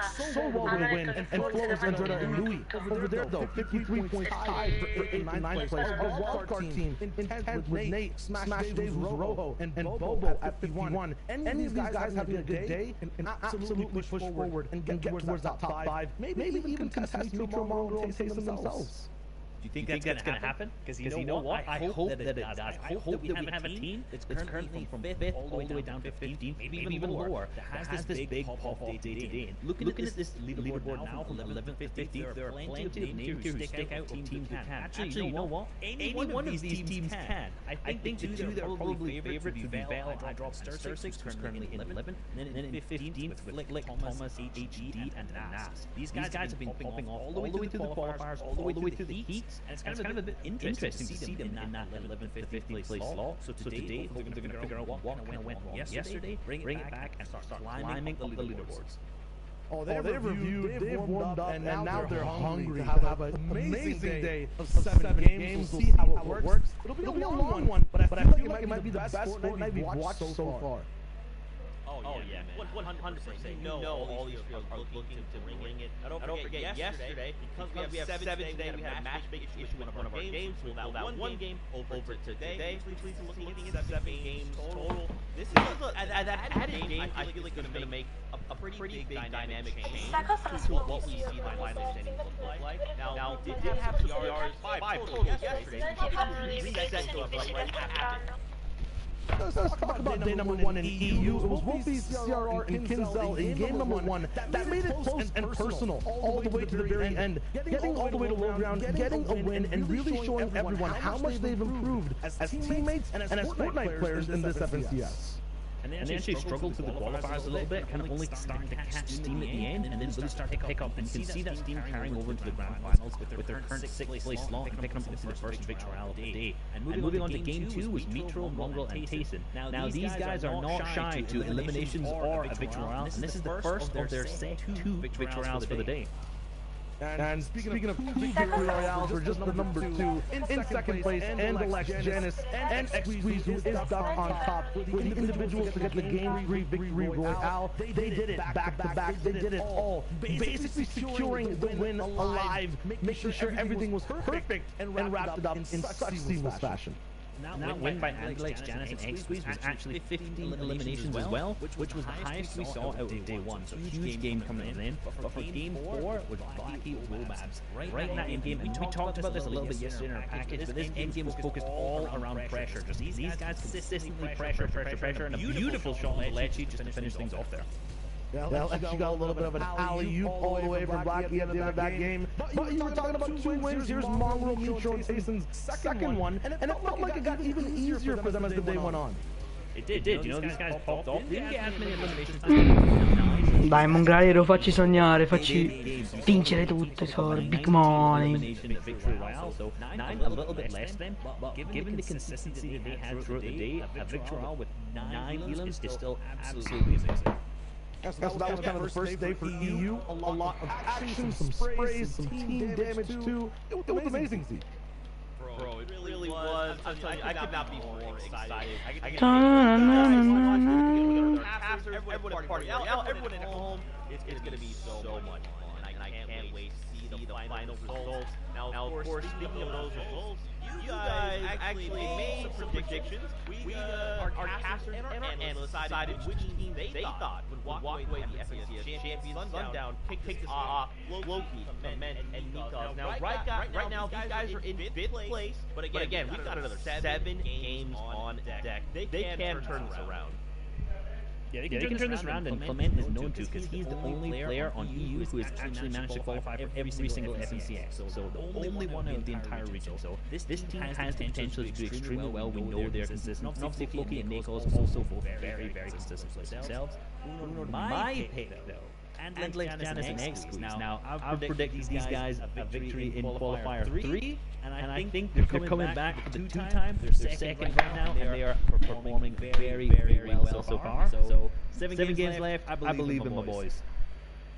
off so well with a win, and Flores entered and Louis. Over there, though, 53 points tied for 8th and 9th place. Our wildcard team in 10th with Nate, Smash Davis Rojo, and Bobo at 51. Any of these guys having a good day can absolutely push forward and get towards that top 5. Maybe even contest Mitro Mongrel and Taysom themselves. Do you think that's going to happen? Because you know what? I hope that it does. I hope that we have a team that's currently from 5th all the way down to 15th, maybe even lower, that has this big pop-off day-to-day. Looking at this leaderboard now from 11th to 15th, there are plenty of names here who stick out of teams that can. Actually, you know what? Any one of these teams can. I think the two that are probably favorites would be Vale, I drop Stursix, who's currently in 11th, and then in 15th with Flick, Thomas, HG, and Nas. These guys have been popping off all the way through the qualifiers, all the way through the heat. And it's kind of a bit interesting to see them in that 11th, 15th place slot. So today, they're going to figure out what kind of went wrong yesterday, bring it back, and start climbing up the leaderboards. Oh, they've reviewed, they've warmed up, and now they're hungry to have an amazing day of 7 games. We'll see how it works. It'll be a long one, but I feel like it might be the best Fortnite we've watched so far. Oh yeah, man. 100%. No, all these fields are looking to bring it. I don't forget yesterday, because we have 7 today, we had a matchmaking issue in one of our games. We'll that one game over today. Please looking at 7 games total. This is that added game. I feel like it's going to make a pretty big dynamic change to what we see the line standing look like. Now did have CRs 5 total yesterday. Reset to a right at it. Let's talk about day number 1 in EU. It was Wolfie's CRR and Kinzel in game number 1 that made it close and personal all the way to the very end. Getting all the way to low ground, getting a win, and really showing everyone how much they've improved as teammates and as Fortnite players in this FNCS. And they actually struggled through the qualifiers a little bit, kind of only starting to catch steam at the end, and then really start to pick up. And you can see that steam carrying over into the grand finals with their current 6th place slot and picking up into the first victory of the day. And moving on to game 2 was Mitro, Mongrel, and Taysom. Now these guys are not shy to eliminations or a victory royale, and this is the first of their set 2 victory royales for the day. And speaking of 2 victory royales, we're just the number 2 in 2nd place, and Alex Janice and X-Squeeze, who is stuck on top with the individuals to get the game 3 victory royale. They did it back to back. They did it all, basically securing the win alive, making sure everything was perfect, and wrapped it up in such seamless fashion. That win by Alex, Janice, and X-Squeeze was actually 15 eliminations as well, which was the highest we saw out of day 1. So huge game coming in. But for game 4 was Blackie Robabs. Right in that end game, and we talked about this a little bit yesterday in our package, but this end game was focused all around pressure. Just these guys consistently pressure, and a beautiful shot by Lechi just to finish things off there. Yeah, she got a little bit of an alley-oop all the way from Blackie at the end of that game. But you were talking about 2 wins. Here's Mongrel, Mitro, and Taysom's second one. And it felt like it got even easier for them as the day went on. It did. You know, these guys popped off. Didn't get as many eliminations. Dai, Mongrello, facci sognare, facci vincere tutto, Sor, big money. So 9 a little bit less than, but given the consistency that they had throughout the day, a victory royale with 9 elims is still absolutely amazing. So that was kind of the first day for EU. A lot of action, some sprays, some team damage too. It was amazing, Z. Bro, it really was. I'm telling you, I could not be more excited. Everyone at party, everyone at home. It's going to be so much fun, and I can't wait to see the final results. Now, of course, speaking of those results, you guys actually made some predictions. Our casters and our analysts decided which team they thought would walk away with the FNCS champions. Sundown picked Loki, Men, and Nikos. Now, right now, these guys are in 5th place, but again, we've got another 7 games on deck. They can turn this around. Yeah, they can turn this around, and Clement is known to, because he's the only player on EU who has actually managed to qualify for every single FNCS. So the only one out of the entire region. So this team has the potential to do extremely well. We know they're consistent. And obviously, Floki and Nikos also both very, very consistent themselves. My pick, though, and like Janice and X-Squeeze. Now, I've predicted these guys a victory in qualifier 3, and I think they're coming back for the 2-time. They're second right now, and they are performing very, very well so far. So 7 games left. I believe in my boys.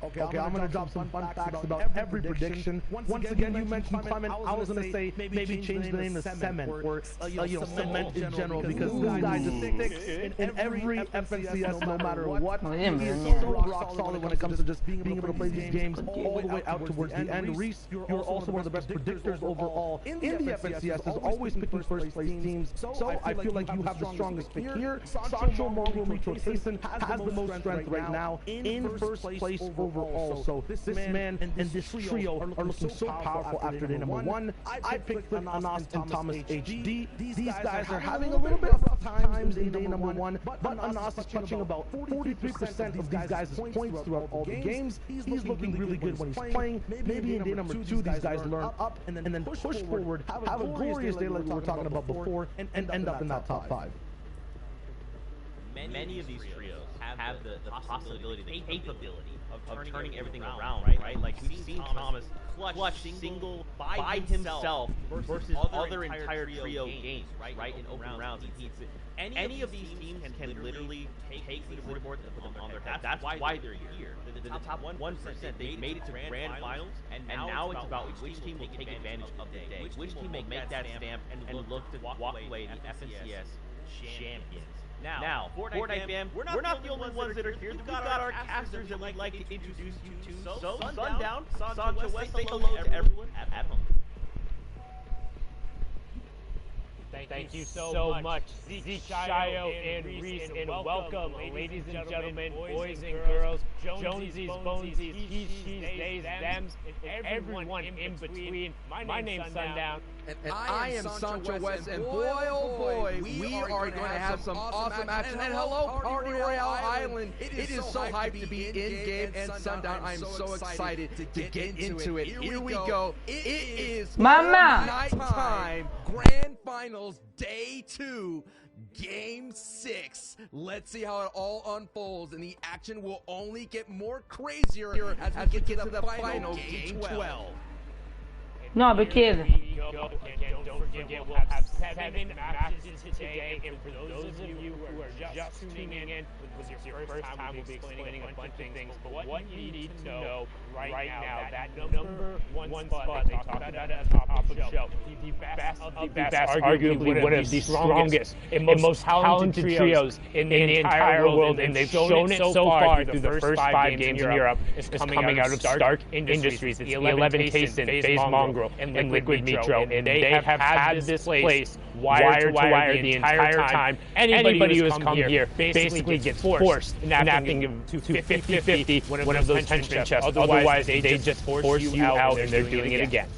Okay, I'm gonna drop some fun facts about every prediction. Once again, you mentioned Clement. I was gonna say maybe change the name to Cement or Cement in general because this guy just sticks in every FNCS no matter what. He is so rock solid when it comes to just being able to play these games all the way out towards the end. Reese, you're also one of the best predictors overall in the FNCS. Is always picking first place teams. So I feel like you have the strongest pick here. Sancho, Mongrel, Mitro, Tayson has the most strength right now in first place overall. So this man and this trio are looking so powerful after day number 1. I picked Anas and Thomas HD. These guys are having a little bit of rough times in day number 1, but Anas is touching about 43% of these guys' points throughout all the games. He's looking really good when he's playing. Maybe in day number 2, these guys learn up and then push forward, have a glorious day like we were talking about before, and end up in that top 5. Many of these trios have the possibility, the capability of turning everything around, right? Like we've seen Thomas clutch single by himself versus other entire trio games, right? In open rounds, any of these teams can literally take the leaderboard and put them on their head. That's why they're here. The top 1%, they made it to grand finals, and now it's about which team will take advantage of the day, which team will make that stamp and look to walk away the FNCS champions. Now, Fortnite fam, we're not the only ones that are here. We've got our casters that we'd like to introduce you to. So, Sundown, Sancho West, say hello to everyone at home. Thank you so much, Zeke, Shio, and Reese, and welcome, ladies and gentlemen, boys and girls, Jonesies, Bonesies, he's, theys, thems, and everyone in between. My name's Sundown. And I am Sancho West, and boy, oh boy, we are going to have some awesome action. And hello, Party Royale Island. It is so hyped to be in-game, and Sundown, I am so excited to get into it. Here we go. It is nighttime, Grand Finals, Day 2. Game 6. Let's see how it all unfolds, and the action will only get more crazier as we get to the final Game 12. No, perché? Don't forget, we'll have 7 matches today, and for those of you who are just tuning in, with your first time, we'll be explaining a bunch of things, but what you need to know right now, that number one spot they talked about at the top of the show, the best of the best, arguably one of the strongest and most talented trios in the entire world, and they've shown it so far through the first 5 games in Europe, is coming out of Stark Industries. It's the 11 Tayson, FaZe Mongrel, and Liquid Mitro, and they have had this place wire to wire the entire time. Anybody who has come here basically gets forced in napping to 50-50 one of those henchman chests. Otherwise, they just force you out, and they're doing it again.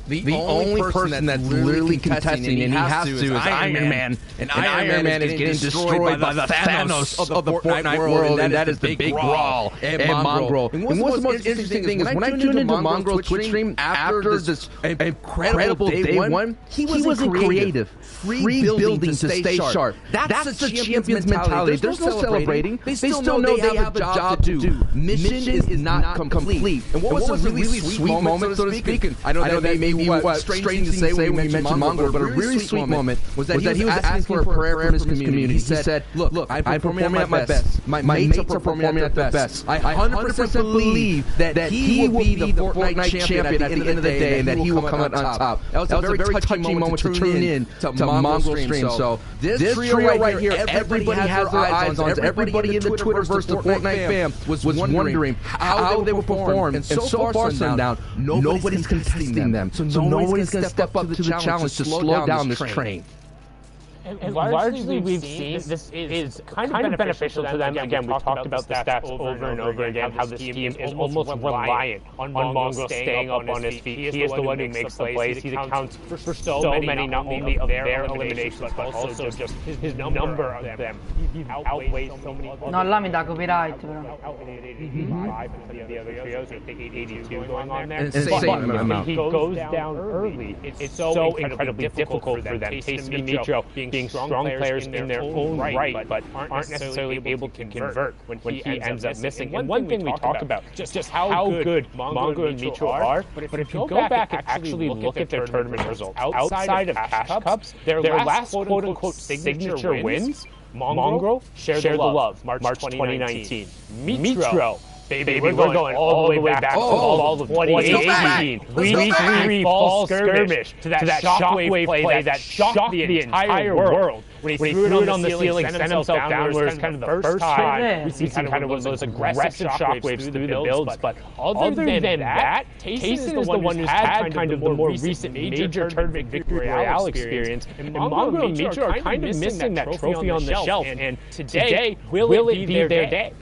The only person that's literally contesting, and he has to, is Iron Man. And Iron Man is getting destroyed by the Thanos of the Fortnite world, and that is the big Brawl and Mongrel. And what's the most interesting thing is when I tuned into Mongrel's Twitch stream after this incredible day 1, he wasn't creative. Free building to stay sharp. That's the champion's mentality. There's no celebrating. They still know they have a job to do. Mission is not complete. And what was a really sweet moment, so to speak? I know that may be strange thing to say when we mentioned Mongrel, but a really sweet moment was that he was asking for a prayer from his community. He said, look, I'm performing at my best. My mates are performing at their best. I 100% believe that he will be the Fortnite champion at the end of the day, and that he will come out on top. That was a very touching moment to tune in to Mongrel stream. So this trio right here, everybody has their eyes on. Everybody in the Twitterverse, the Fortnite fam, was wondering how they would perform. And so far, Sundown, nobody's contesting them. So nobody's going to step up to the challenge to slow down this train. And largely, we've seen this is kind of beneficial to them. Again, we talked about the stats over and over again, how this team is almost reliant on Mongrel staying up on his feet. He is the one who makes the plays. He accounts for so many, not only of their eliminations, but also just his number of them. He outweighs so many. No, là mi dà copyright, però. The other trios, I think 82 going on there. But he goes down early. It's so incredibly difficult for them. Tayson and Mitro being strong players in their own right, but aren't necessarily able to convert when he ends up missing. And one thing we talk about, just how good Mongrel and Mitro are, but if you go back and actually look at their tournament results, outside of Cash Cups, their last quote-unquote signature wins, Mongrel shared the love, March 2019. Mitro Baby, we're going all the way back to fall of 2018. Week 3 fall skirmish to that shockwave play that shocked the entire world. When he threw it on the ceiling, sent himself downwards, kind of the first time we see kind of one of those aggressive shockwaves through the builds. But other than that, Tayson is the one who's had kind of the more recent major tournament victory Reale experience. And Mongo and Mitro are kind of missing that trophy on the shelf. And today, will it be their day?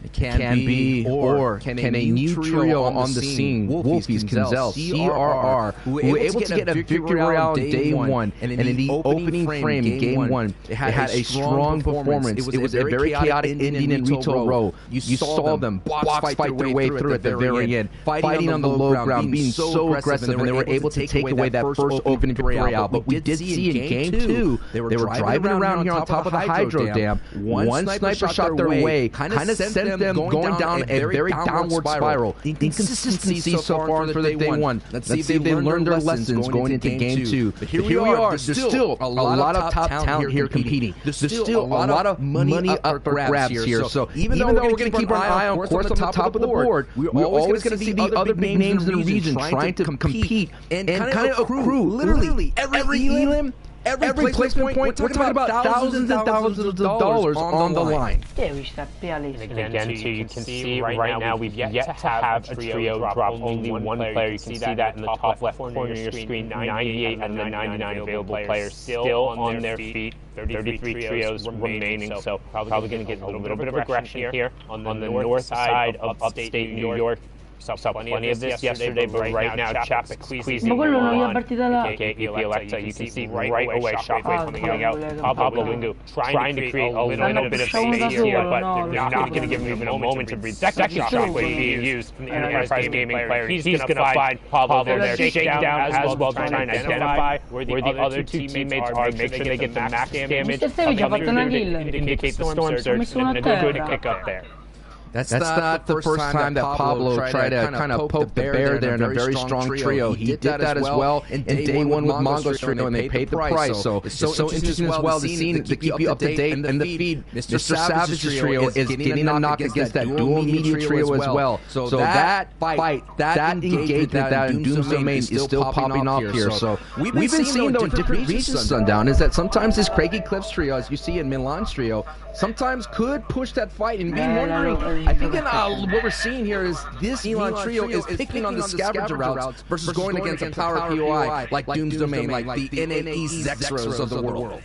It can be, or can a new trio on the scene, Wolfies, Kinzel, CRR, who were able to get a victory Reale on day one, and in the opening frame, game one, it had a strong performance. It was a very chaotic ending in Retail Row. You saw them box fight their way through at the very end, fighting on the low ground, being so aggressive, and they were able to take away that first opening victory Reale. But we did see in game two, they were driving around here on top of the Hydro Dam. One sniper shot their way, kind of sent them going down a very downward spiral. Inconsistency so far for day one. Let's see if they learned their lessons going into game two. But here we are. There's still a lot of top talent here competing. There's still a lot of money up for grabs here. So even though we're going to keep our eye on course on the top of the board, we're always going to see the other big names in the region trying to compete and kind of accrue literally every elim. Every placement point, we're talking about thousands and thousands of dollars on the line. And again, too, you can see right now we've yet to have a trio drop only one player. You can see that in the top left corner of your screen. 98 and the 99 available players still on their feet. 33 trios remaining, so probably going to get a little bit of aggression here on the north side of upstate New York. Saw plenty of this yesterday, but right now Chapek squeezing on. Alexa, you can see right away Shockwave coming out. Pablo Wingu trying to create a little bit of space here, but they're not going to give him even a moment to breathe. Second Shockwave being used from the Enterprise Gaming player. He's going to find Pablo there, shakedown as well, trying to identify where the other two teammates are, make sure they get the max damage, indicate the storm surge, and a good kick up there. That's not the first time that Pablo tried to kind of poke the bear there in a very strong trio. He did that as well in day one with Mongo's trio, and they paid the price. So it's so interesting as well to keep you up to date. And the feed, Mr. Savage's trio is getting a knock against that dual media trio as well. So that fight, that engagement, that in Doom's Domain is still popping off here. So we've been seeing, though, in different regions, Sundown, is that sometimes this Craigie Cliffs trio, as you see in Milan's trio, sometimes could push that fight and being wondering. I think what we're seeing here is this Elon trio is picking on the scavenger routes versus going against a power POI like Doom's Domain, like the NAE Zexros of the world.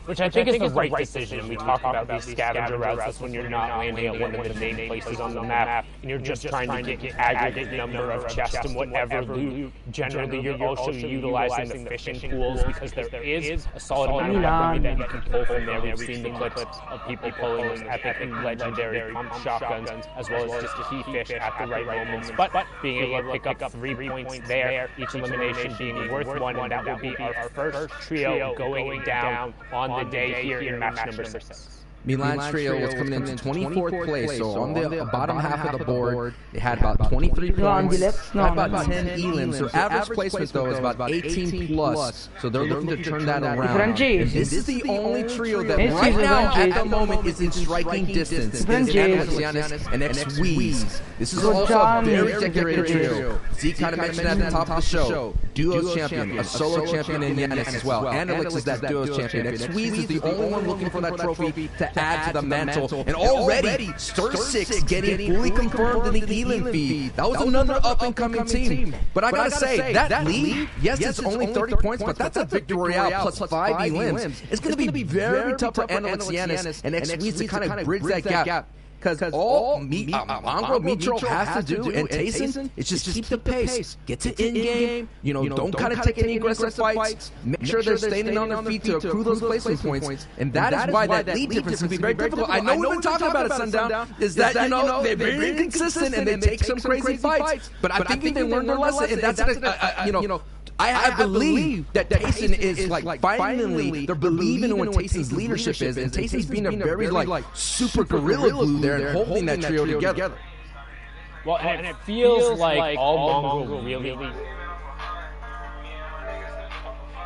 Which I think is the right decision. We talk about these scavenger routes. That's when you're not landing at one of the main places on the map, and you're just trying to get aggregate number of chests and whatever loot. Generally, you're also utilizing the fishing pools because there is a solid amount of weaponry that you can pull from there. We've seen the clips of people pulling those epic and legendary pump shotguns, as well as just key fish at the right moments. But being able to pick up 3 points there, each elimination being worth 1, and that will be our first trio going down on the day here in match number 6. Milan's trio was coming into 24th place, so on the bottom half of the board, they had about 23 points, had about 10 elims. Their average placement, though, is about 18 plus, so they're looking to turn that around. This is the only trio that right now, at the moment, is in striking distance. It's Giannis and X-Weez. This is also a very decorated trio. Zeke kind of mentioned that at the top of the show. Duos champion, a solo champion in Giannis as well. And Alex is that duos champion. X-Weez is the only one looking for that trophy to add to the mantle, and already Stir 6 getting fully confirmed in the Elam feed. That was another up-and-coming team. But I gotta say, that lead, yes, it's only 30 points, but that's a victory Reale plus 5 elims. It's gonna be very tough for Alex Giannis and X-Weez to kind of bridge that gap. Because all Mongo Mitro has to do, and Tayson, is just keep the pace. Get to in-game, don't kind of take any aggressive fights. Make sure they're standing on their feet to accrue those placement points. And that is why that lead difference can be very difficult. I know we've been talking about it, Sundown, is that, they're very inconsistent and they take some crazy fights. But I think they learned their lesson, and that's, I believe that Tayson is finally they're believing in what Tayson's leadership is, and Tayson's being a very super gorilla glue there and holding that trio together. Well, and it feels like all Mongo really